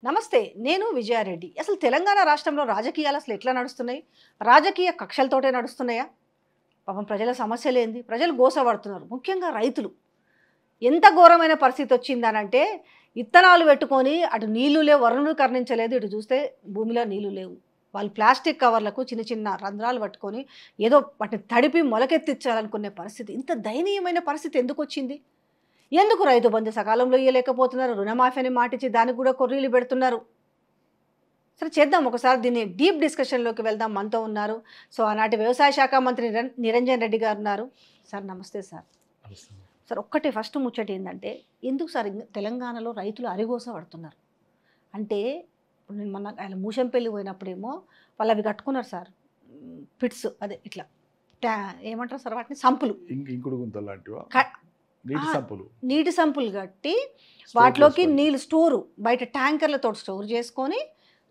నమస్తే. నేను విజయారెడ్డి. అసలు తెలంగాణ రాష్ట్రంలో రాజకీయాలు అసలు ఎట్లా నడుస్తున్నాయి? రాజకీయ కక్షలతోటే నడుస్తున్నాయా? పాపం ప్రజల సమస్యలేంది? ప్రజలు గోసపడుతున్నారు. ముఖ్యంగా రైతులు. ఎంత ఘోరమైన పరిస్థితి వచ్చిందనంటే, ఇత్తనాలు పెట్టుకొని అటు నీళ్లు లేవు, వరుణుడు కరుణించలేదు. ఇటు చూస్తే భూమిలో నీళ్లు లేవు. వాళ్ళు ప్లాస్టిక్ కవర్లకు చిన్న చిన్న రంధ్రాలు పట్టుకొని ఏదో వాటిని తడిపి మొలకెత్తించాలనుకునే పరిస్థితి. ఇంత దయనీయమైన పరిస్థితి ఎందుకొచ్చింది? ఎందుకు రైతు బంధు సకాలంలో ఇయ్యలేకపోతున్నారు? రుణమాఫీ అని మాటిచ్చి దానికి కూడా కొర్రీలు పెడుతున్నారు. సరే చేద్దాం ఒకసారి దీన్ని డీప్ డిస్కషన్లోకి వెళ్దాం. మనతో ఉన్నారు సో ఆనాటి వ్యవసాయ శాఖ మంత్రి నిరంజన్ రెడ్డి గారు ఉన్నారు. సార్ నమస్తే సార్. సార్ ఒక్కటే ఫస్ట్ ముచ్చట ఏంటంటే, ఎందుకు సార్ తెలంగాణలో రైతులు అరిగోస పడుతున్నారు అంటే, ఇప్పుడు నేను మొన్న ఆయన మూషంపల్లి పోయినప్పుడేమో వాళ్ళు అవి కట్టుకున్నారు సార్, పిట్స్ అదే ఇట్లా ఏమంటారు సార్ వాటిని, సంపులు, ఇంకుడు గుంతలు లాంటివా, నీటి సంపులు కట్టి వాటిలోకి నీళ్ళు స్టోరు బయట ట్యాంకర్లతో స్టోర్ చేసుకొని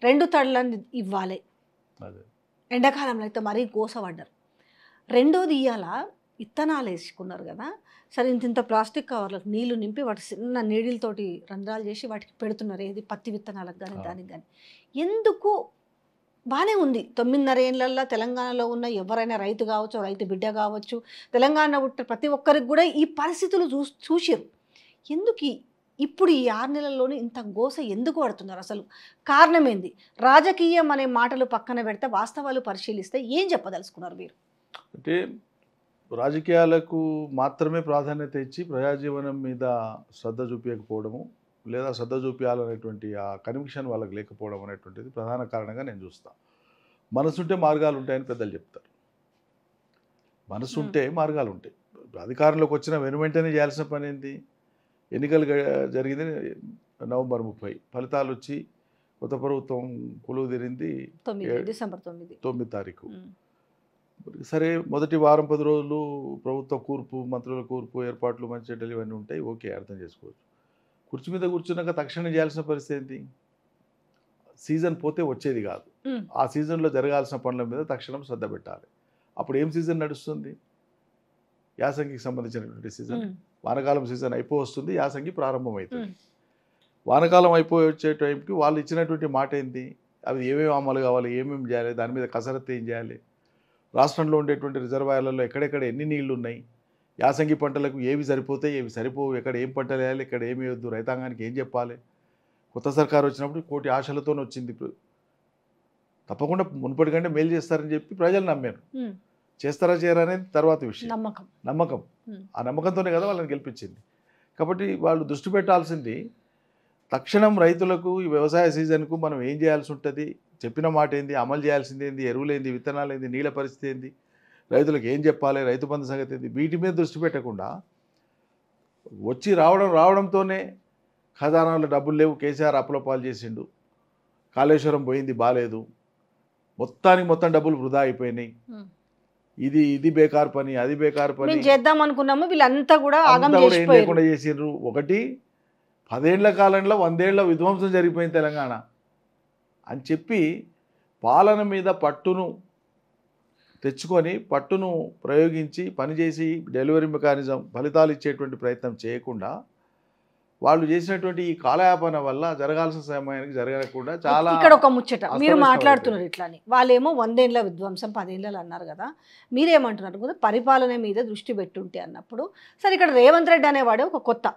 2 తడులని ఇవ్వాలి. ఎండాకాలంలో అయితే మరీ గోసపడ్డారు. రెండోది ఇవాళ ఇత్తనాలు వేసుకున్నారు కదా సరే, ఇంత ప్లాస్టిక్ కవర్లకు నీళ్లు నింపి వాటి చిన్న నీడిలతోటి రంధ్రాలు చేసి వాటికి పెడుతున్నారు. ఏది పత్తి విత్తనాలకు కానీ దానికి కానీ. ఎందుకు బాగానే ఉంది. 9.5 ఏళ్ళల్లో తెలంగాణలో ఉన్న ఎవరైనా రైతు కావచ్చు, రైతు బిడ్డ కావచ్చు, తెలంగాణ పుట్టిన ప్రతి ఒక్కరికి కూడా ఈ పరిస్థితులు చూసారు. ఎందుకు ఇప్పుడు ఈ 6 నెలల్లోనే ఇంత గోస ఎందుకు పడుతున్నారు? అసలు కారణం ఏంది? రాజకీయం అనే మాటలు పక్కన పెడితే వాస్తవాలు పరిశీలిస్తే ఏం చెప్పదలుచుకున్నారు మీరు? అంటే రాజకీయాలకు మాత్రమే ప్రాధాన్యత ఇచ్చి ప్రజాజీవనం మీద శ్రద్ధ చూపించకపోవడము, లేదా శ్రద్ధ చూపించాలనేటువంటి ఆ కన్విక్షన్ వాళ్ళకి లేకపోవడం అనేటువంటిది ప్రధాన కారణంగా నేను చూస్తాను. మనసుంటే మార్గాలు ఉంటాయని పెద్దలు చెప్తారు. మనసుంటే మార్గాలు ఉంటాయి. అధికారంలోకి వచ్చిన వెనువెంటనే చేయాల్సిన పని ఏంటి? ఎన్నికలు జరిగింది నవంబర్ 30, ఫలితాలు వచ్చి కొత్త ప్రభుత్వం కొలువు తీరింది డిసెంబర్ 9 తారీఖు. సరే, మొదటి వారం 10 రోజులు ప్రభుత్వ కూర్పు, మంత్రుల కూర్పు, ఏర్పాట్లు, మంచి చెడ్డలు ఇవన్నీ ఉంటాయి. ఓకే, అర్థం చేసుకోవచ్చు. కుర్చీ మీద కూర్చున్నాక తక్షణం చేయాల్సిన పరిస్థితి ఏంటి? సీజన్ పోతే వచ్చేది కాదు. ఆ సీజన్లో జరగాల్సిన పనుల మీద తక్షణం శ్రద్ధ పెట్టాలి. అప్పుడు ఏం సీజన్ నడుస్తుంది? యాసంగికి సంబంధించినటువంటి సీజన్. వానకాలం సీజన్ వస్తుంది, యాసంగి ప్రారంభమవుతుంది. వానకాలం వచ్చే టైంకి వాళ్ళు ఇచ్చినటువంటి మాట ఏంటి? అవి ఏమేమి అమలు కావాలి, ఏమేమి చేయాలి, దాని మీద కసరత్తు ఏం చేయాలి, రాష్ట్రంలో ఉండేటువంటి రిజర్వాయర్లలో ఎక్కడెక్కడ ఎన్ని నీళ్లు ఉన్నాయి, యాసంగి పంటలకు ఏవి సరిపోతాయి, ఏవి సరిపోవు, ఎక్కడ ఏం పంటలు వేయాలి, ఇక్కడ ఏమి వద్దు, రైతాంగానికి ఏం చెప్పాలి. కొత్త సర్కారు వచ్చినప్పుడు కోటి ఆశలతో వచ్చింది. తప్పకుండా మునుపటి కంటే మేలు చేస్తారని చెప్పి ప్రజలు నమ్మారు. చేస్తారా చేయరా అనేది తర్వాత విషయం. నమ్మకం. ఆ నమ్మకంతోనే కదా వాళ్ళని గెలిపించింది. కాబట్టి వాళ్ళు దృష్టి పెట్టాల్సింది తక్షణం రైతులకు ఈ వ్యవసాయ సీజన్కు మనం ఏం చేయాల్సి ఉంటుంది, చెప్పిన మాట ఏంది, అమలు చేయాల్సింది ఏంది, ఎరువులేంది, విత్తనాలు ఏంది, నీళ్ళ పరిస్థితి ఏంది, రైతులకు ఏం చెప్పాలి, రైతు బంధు సంగతి ఏంది, వీటి మీద దృష్టి పెట్టకుండా వచ్చి రావడంతోనే ఖజానాలో డబ్బులు లేవు, కేసీఆర్ అప్పుల పాలు చేసిండు, కాళేశ్వరం పోయింది బాలేదు, మొత్తం డబ్బులు వృధా అయిపోయినాయి, ఇది బేకార్ పని, అది బేకార్ పని చేద్దాం అనుకున్నాము, వీళ్ళంతా కూడా ఏం లేకుండా చేసిండ్రు. ఒకటి 10 ఏళ్ల కాలంలో 100 ఏళ్ల విధ్వంసం జరిగిపోయింది తెలంగాణ అని చెప్పి పాలన మీద పట్టును తెచ్చుకొని, పట్టును ప్రయోగించి పనిచేసి డెలివరీ మెకానిజం ఫలితాలు ఇచ్చేటువంటి ప్రయత్నం చేయకుండా వాళ్ళు చేసినటువంటి ఈ కాలయాపన వల్ల జరగాల్సిన సమయానికి జరగకుండా చాలా. ఇక్కడ ఒక ముచ్చట మీరు మాట్లాడుతున్నారు ఇట్లాని, వాళ్ళేమో 100 ఏళ్ల విధ్వంసం 10 ఏళ్ళు అన్నారు కదా, మీరేమంటున్నారు కదా పరిపాలన మీద దృష్టి పెట్టుంటే అన్నప్పుడు. సరే, ఇక్కడ రేవంత్ రెడ్డి అనేవాడే ఒక కొత్త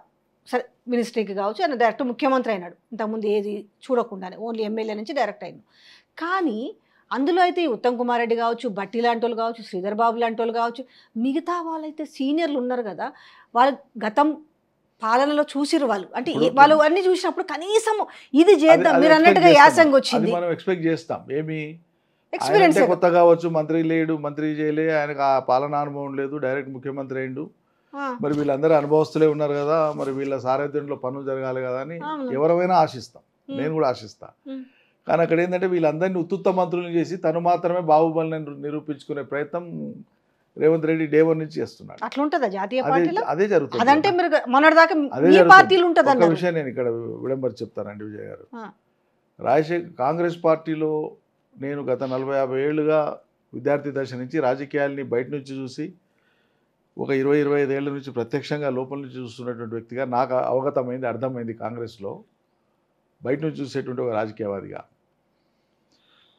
సరే మినిస్ట్రీకి కావచ్చు, ఆయన డైరెక్ట్ ముఖ్యమంత్రి అయినాడు. ఇంతకుముందు ఏది చూడకుండానే ఓన్లీ ఎమ్మెల్యే నుంచి డైరెక్ట్ అయినాడు. కానీ అందులో అయితే ఉత్తమ్ కుమార్ రెడ్డి కావచ్చు, బట్టి లాంటి వాళ్ళు కావచ్చు, శ్రీధర్ బాబు లాంటి వాళ్ళు కావచ్చు, మిగతా వాళ్ళైతే సీనియర్లు ఉన్నారు కదా, వాళ్ళ గతం పాలనలో చూసిరు వాళ్ళు. అంటే వాళ్ళు అన్ని చూసినప్పుడు కనీసం ఇది చేద్దాం మీరు అన్నట్టుగా యాసంగి వచ్చింది. మనం ఎక్స్పెక్ట్ చేస్తాం. ఏమి ఎక్స్పీరియన్స్ కొత్త కావచ్చు, మంత్రి లేడు, మంత్రి చేయలే, ఆయనకు ఆ పాలనా అనుభవం లేదు, డైరెక్ట్ ముఖ్యమంత్రి అయిండు. మరి వీళ్ళందరూ అనుభవస్తులే ఉన్నారు కదా, మరి వీళ్ళ సారథ్యంలో పనులు జరగాలి కదా అని ఎవరైనా ఆశిస్తాం. నేను కూడా ఆశిస్తా. కానీ అక్కడ ఏంటంటే వీళ్ళందరినీ ఉత్తుత్త మంత్రులను చేసి తను మాత్రమే బాహుబలిని నిరూపించుకునే ప్రయత్నం రేవంత్ రెడ్డి డే 1 నుంచి చేస్తున్నాడు. అట్లుంటదా జాతీయ పార్టీలో? అదే జరుగుతుంది. అదంటే మీరు మొన్నటిదాకా మీ పార్టీలు ఉంటది అన్న విషయం నేను ఇక్కడ విడంబర్ చెప్తానండి విజయ్ గారు. కాంగ్రెస్ పార్టీలో నేను గత 40-50 ఏళ్ళుగా విద్యార్థి దశ నుంచి రాజకీయాల్ని బయట నుంచి చూసి ఒక 20-25 ఏళ్ల నుంచి ప్రత్యక్షంగా లోపల నుంచి చూస్తున్నటువంటి వ్యక్తిగా నాకు అవగతమైంది, అర్థమైంది. కాంగ్రెస్లో బయట నుంచి చూసేటువంటి ఒక రాజకీయవాదిగా.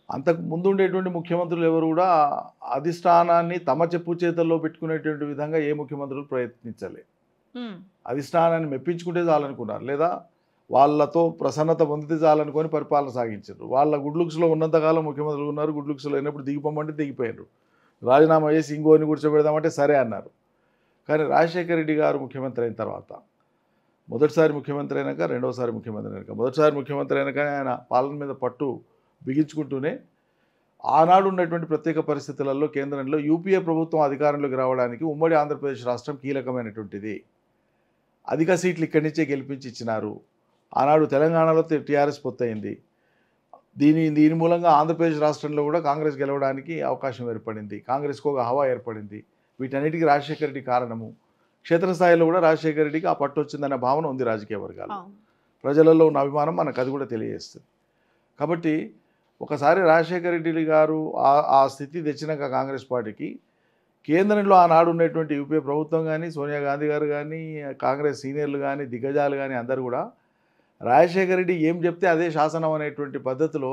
అంతకు ముందు ఉండేటువంటి ముఖ్యమంత్రులు ఎవరు కూడా అధిష్టానాన్ని తమ చెప్పు చేతల్లో పెట్టుకునేటువంటి విధంగా ఏ ముఖ్యమంత్రులు ప్రయత్నించలే. అధిష్టానాన్ని మెప్పించుకుంటే చాలనుకున్నారు, లేదా వాళ్ళతో ప్రసన్నత పొందితే చాలనుకొని పరిపాలన సాగించారు. వాళ్ళ గుడ్ లుక్స్లో ఉన్నంతకాలం ముఖ్యమంత్రులు ఉన్నారు, గుడ్ లుక్స్లో అయినప్పుడు దిగిపోమంటే దిగిపోయారు. రాజీనామా చేసి ఇంకోని కూర్చోబెడదామంటే సరే అన్నారు. కానీ రాజశేఖర రెడ్డి గారు ముఖ్యమంత్రి అయిన తర్వాత, మొదటిసారి ముఖ్యమంత్రి అయినాక, రెండోసారి ముఖ్యమంత్రి అయినాక, మొదటిసారి ముఖ్యమంత్రి అయినాక ఆయన పాలన మీద పట్టు బిగించుకుంటూనే ఆనాడు ఉన్నటువంటి ప్రత్యేక పరిస్థితులలో కేంద్రంలో యూపీఏ ప్రభుత్వం అధికారంలోకి రావడానికి ఉమ్మడి ఆంధ్రప్రదేశ్ రాష్ట్రం కీలకమైనటువంటిది. అధిక సీట్లు ఇక్కడి నుంచే గెలిపించి ఇచ్చినారు. ఆనాడు తెలంగాణలో టీఆర్ఎస్ పొత్తయింది. దీని మూలంగా ఆంధ్రప్రదేశ్ రాష్ట్రంలో కూడా కాంగ్రెస్ గెలవడానికి అవకాశం ఏర్పడింది. కాంగ్రెస్కు ఒక హవా ఏర్పడింది. వీటన్నిటికీ రాజశేఖర రెడ్డి కారణము. క్షేత్రస్థాయిలో కూడా రాజశేఖర రెడ్డికి ఆ పట్టు వచ్చిందనే భావన ఉంది రాజకీయ వర్గాలు. ప్రజలలో ఉన్న అభిమానం మనకు అది కూడా తెలియజేస్తుంది. కాబట్టి ఒకసారి రాజశేఖర రెడ్డి గారు ఆ స్థితి తెచ్చినాక కాంగ్రెస్ పార్టీకి, కేంద్రంలో ఆనాడు ఉన్నటువంటి యూపీఏ ప్రభుత్వం కానీ, సోనియా గాంధీ గారు కానీ, కాంగ్రెస్ సీనియర్లు కానీ, దిగ్గజాలు కానీ అందరూ కూడా రాజశేఖర రెడ్డి ఏం చెప్తే అదే శాసనం అనేటువంటి పద్ధతిలో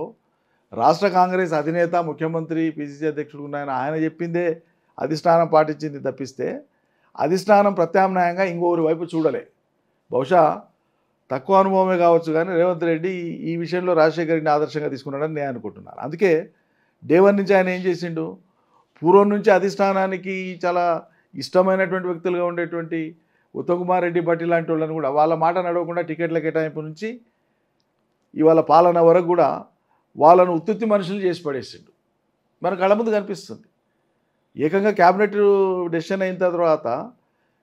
రాష్ట్ర కాంగ్రెస్ అధినేత, ముఖ్యమంత్రి, పిసిసి అధ్యక్షుడు ఉన్న ఆయన చెప్పిందే అధిష్టానం పాటించింది తప్పిస్తే అధిష్టానం ప్రత్యామ్నాయంగా ఇంకోరి వైపు చూడలే. బహుశా తక్కువ అనుభవమే కావచ్చు కానీ రేవంత్ రెడ్డి ఈ విషయంలో రాజశేఖర రెడ్డిని ఆదర్శంగా తీసుకున్నాడని నేను అనుకుంటున్నాను. అందుకే డే వన్ నుంచి ఆయన ఏం చేసిండు, పూర్వం నుంచి అధిష్టానానికి చాలా ఇష్టమైనటువంటి వ్యక్తులుగా ఉండేటువంటి ఉత్తమ్ కుమార్ రెడ్డి భట్టి లాంటి వాళ్ళని కూడా వాళ్ళ మాట నడవకుండా టికెట్ల కేటాయింపు నుంచి ఇవాళ పాలన వరకు కూడా వాళ్ళను ఉత్తుత్తి మనుషులు చేసి పడేసిండు. మన కళ్ళ ముందు కనిపిస్తుంది. ఏకంగా క్యాబినెట్ డెసిషన్ అయిన తర్వాత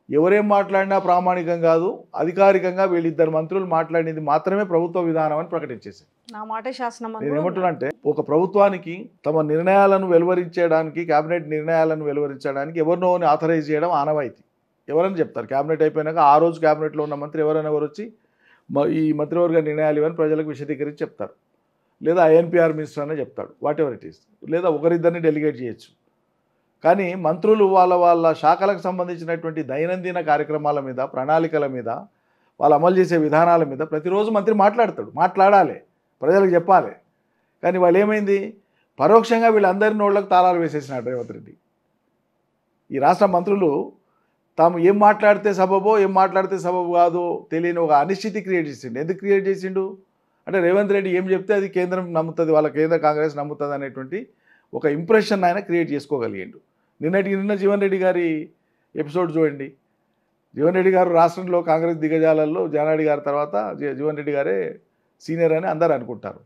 ఎవరేం మాట్లాడినా ప్రామాణికం కాదు, అధికారికంగా వీళ్ళిద్దరు మంత్రులు మాట్లాడింది మాత్రమే ప్రభుత్వ విధానం అని ప్రకటించేసింది. నా మాట శాసనం. నేను ఏమంటున్నానంటే, ఒక ప్రభుత్వానికి తమ నిర్ణయాలను వెలువరించడానికి, క్యాబినెట్ నిర్ణయాలను వెలువరించడానికి ఎవరినో ఆథరైజ్ చేయడం ఆనవాయితీ. ఎవరని చెప్తారు క్యాబినెట్ అయిపోయినాక, ఆ రోజు క్యాబినెట్లో ఉన్న మంత్రి ఎవరైనా ఎవరు వచ్చి ఈ మంత్రివర్గ నిర్ణయాలు ఇవన్నీ ప్రజలకు విశదీకరించి చెప్తారు, లేదా ఐఎన్పిఆర్ మినిస్టర్ అనే చెప్తాడు, వాట్ ఎవర్ ఇట్ ఈస్, లేదా ఒకరిద్దరిని డెలిగేట్ చేయొచ్చు. కానీ మంత్రులు వాళ్ళ శాఖలకు సంబంధించినటువంటి దైనందిన కార్యక్రమాల మీద, ప్రణాళికల మీద, వాళ్ళు అమలు చేసే విధానాల మీద ప్రతిరోజు మంత్రి మాట్లాడతాడు, మాట్లాడాలి, ప్రజలకు చెప్పాలి. కానీ వాళ్ళు ఏమైంది, పరోక్షంగా వీళ్ళందరి నోళ్ళకు తాళాలు వేసేసినాడు రేవంత్ రెడ్డి. ఈ రాష్ట్ర మంత్రులు తాము ఏం మాట్లాడితే సబబో ఏం మాట్లాడితే సబబు కాదో తెలియని ఒక అనిశ్చితి క్రియేట్ చేసిండు. ఎందుకు క్రియేట్ చేసిండు అంటే, రేవంత్ రెడ్డి ఏం చెప్తే అది కేంద్రం నమ్ముతుంది, వాళ్ళ కేంద్ర కాంగ్రెస్ నమ్ముతుంది అనేటువంటి ఒక ఇంప్రెషన్ ఆయన క్రియేట్ చేసుకోగలిగిండు. నిన్న జీవన్ రెడ్డి గారి ఎపిసోడ్ చూడండి. జీవన్ రెడ్డి గారు రాష్ట్రంలో కాంగ్రెస్ దిగ్గజాలలో జానారెడ్డి గారి తర్వాత జీవన్ రెడ్డి గారే సీనియర్ అని అందరూ అనుకుంటారు.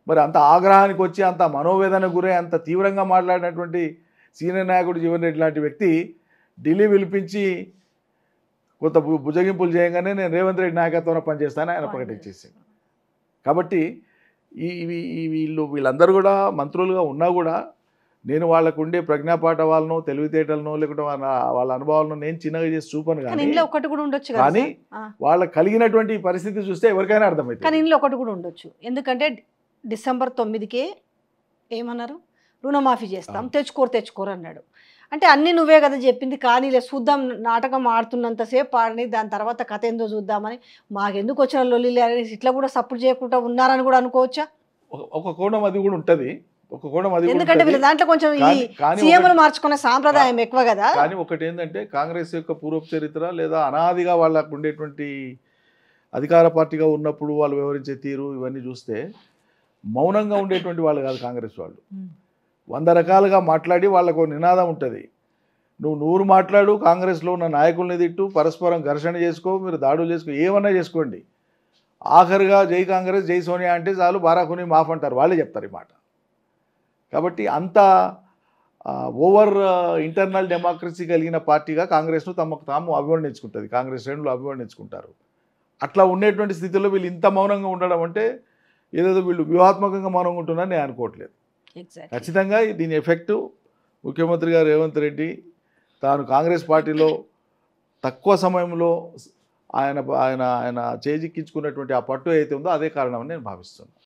మరి అంత ఆగ్రహానికి వచ్చి, అంత మనోవేదన గురై, అంత తీవ్రంగా మాట్లాడినటువంటి సీనియర్ నాయకుడు జీవన్ రెడ్డి లాంటి వ్యక్తి ఢిల్లీ పిలిపించి కొంత భుజగింపులు చేయగానే నేను రేవంత్ రెడ్డి నాయకత్వంలో పనిచేస్తానని ఆయన ప్రకటించేసింది. కాబట్టి వీళ్ళందరూ కూడా మంత్రులుగా ఉన్నా కూడా నేను వాళ్ళకు ఉండే ప్రజ్ఞాపాఠవాలను, తెలివితేటలను, లేకుంటే వాళ్ళ అనుభవాలను నేను చిన్నగా చేసి చూపను. కానీ వాళ్ళకి కలిగినటువంటి పరిస్థితి చూస్తే ఎవరికైనా అర్థమవుతుంది. కానీ ఇందులో ఒకటి కూడా ఉండొచ్చు. ఎందుకంటే డిసెంబర్ 9కే ఏమన్నారు, రుణమాఫీ చేస్తాం, తెచ్చుకోరు అన్నాడు. అంటే అన్నీ నువ్వే కదా చెప్పింది, కానీ ఇలా చూద్దాం, నాటకం ఆడుతున్నంతసేపు ఆడని, దాని తర్వాత కథ ఏందో చూద్దామని మాకెందుకు వచ్చిన లొల్లి అనేసి ఇట్లా కూడా సపోర్ట్ చేయకుండా ఉన్నారని కూడా అనుకోవచ్చా? ఒక కోణం అది కూడా ఉంటుంది. ఎందుకంటే వీళ్ళ దాంట్లో కొంచెం సీఎంలు మార్చుకునే సాంప్రదాయం ఎక్కువ కదా. కానీ ఒకటి ఏంటంటే, కాంగ్రెస్ యొక్క పూర్వపు చరిత్ర లేదా అనాదిగా వాళ్ళకు ఉండేటువంటి అధికార పార్టీగా ఉన్నప్పుడు వాళ్ళు వ్యవహరించే తీరు ఇవన్నీ చూస్తే మౌనంగా ఉండేటువంటి వాళ్ళు కాదు కాంగ్రెస్ వాళ్ళు. 100 రకాలుగా మాట్లాడి వాళ్ళకు నినాదం ఉంటుంది. నువ్వు 100 మాట్లాడు, కాంగ్రెస్లో ఉన్న నాయకుల్ని తిట్టు, పరస్పరం ఘర్షణ చేసుకో, మీరు దాడులు చేసుకో, ఏమన్నా చేసుకోండి, ఆఖరిగా జై కాంగ్రెస్ జై సోనియా అంటే చాలు, బారాకుని మాఫ్ అంటారు, వాళ్ళే చెప్తారు ఈ మాట. కాబట్టి అంత ఓవర్ ఇంటర్నల్ డెమోక్రసీ కలిగిన పార్టీగా కాంగ్రెస్ను తమకు తాము అభివర్ణించుకుంటుంది, కాంగ్రెస్ శ్రేణులు అభివర్ణించుకుంటారు. అట్లా ఉండేటువంటి స్థితిలో వీళ్ళు ఇంత మౌనంగా ఉండడం అంటే ఏదేదో వీళ్ళు వ్యూహాత్మకంగా మౌనంగా ఉంటున్నారని నేను అనుకోవట్లేదు. ఖచ్చితంగా దీని ఎఫెక్టు ముఖ్యమంత్రి గారు రేవంత్ రెడ్డి తాను కాంగ్రెస్ పార్టీలో తక్కువ సమయంలో ఆయన చేజిక్కించుకున్నటువంటి ఆ పట్టు అయితే ఉందో అదే కారణమని నేను భావిస్తున్నాను.